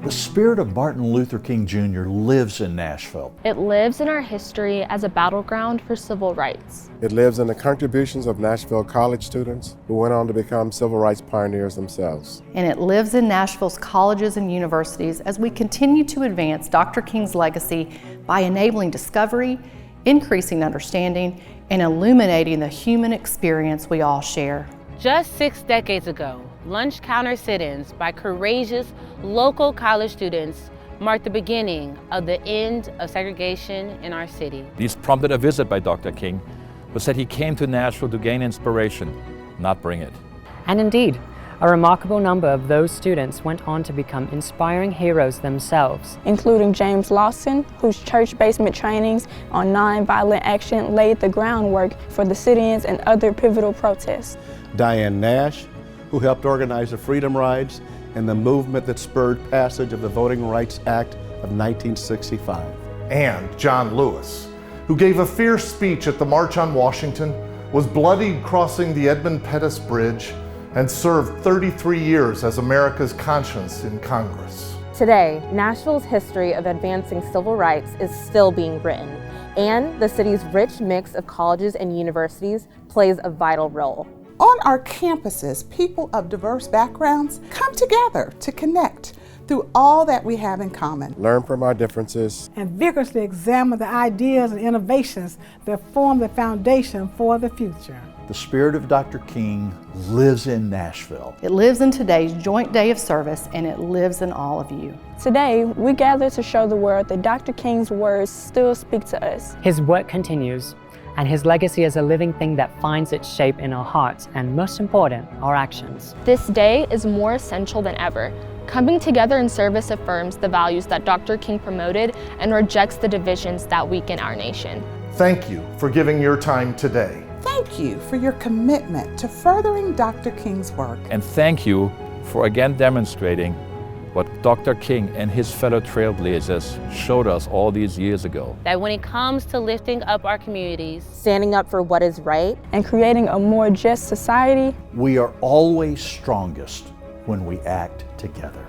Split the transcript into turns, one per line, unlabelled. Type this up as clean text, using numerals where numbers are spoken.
The spirit of Martin Luther King Jr. lives in Nashville.
It lives in our history as a battleground for civil rights.
It lives in the contributions of Nashville college students who went on to become civil rights pioneers themselves.
And it lives in Nashville's colleges and universities as we continue to advance Dr. King's legacy by enabling discovery, increasing understanding, and illuminating the human experience we all share.
Just 6 decades ago, lunch counter sit-ins by courageous local college students marked the beginning of the end of segregation in our city.
These prompted a visit by Dr. King, who said he came to Nashville to gain inspiration, not bring it.
And indeed, a remarkable number of those students went on to become inspiring heroes themselves,
including James Lawson, whose church basement trainings on nonviolent action laid the groundwork for the sit-ins and other pivotal protests.
Diane Nash, who helped organize the Freedom Rides and the movement that spurred passage of the Voting Rights Act of 1965.
And John Lewis, who gave a fierce speech at the March on Washington, was bloodied crossing the Edmund Pettus Bridge, and served 33 years as America's conscience in Congress.
Today, Nashville's history of advancing civil rights is still being written, and the city's rich mix of colleges and universities plays a vital role.
On our campuses, people of diverse backgrounds come together to connect through all that we have in common.
Learn from our differences.
And vigorously examine the ideas and innovations that form the foundation for the future.
The spirit of Dr. King lives in Nashville.
It lives in today's joint day of service, and it lives in all of you.
Today, we gather to show the world that Dr. King's words still speak to us.
His work continues, and his legacy is a living thing that finds its shape in our hearts and, most important, our actions.
This day is more essential than ever. Coming together in service affirms the values that Dr. King promoted and rejects the divisions that weaken our nation.
Thank you for giving your time today.
Thank you for your commitment to furthering Dr. King's work.
And thank you for again demonstrating what Dr. King and his fellow trailblazers showed us all these years ago.
That when it comes to lifting up our communities,
standing up for what is right,
and creating a more just society,
we are always strongest when we act together.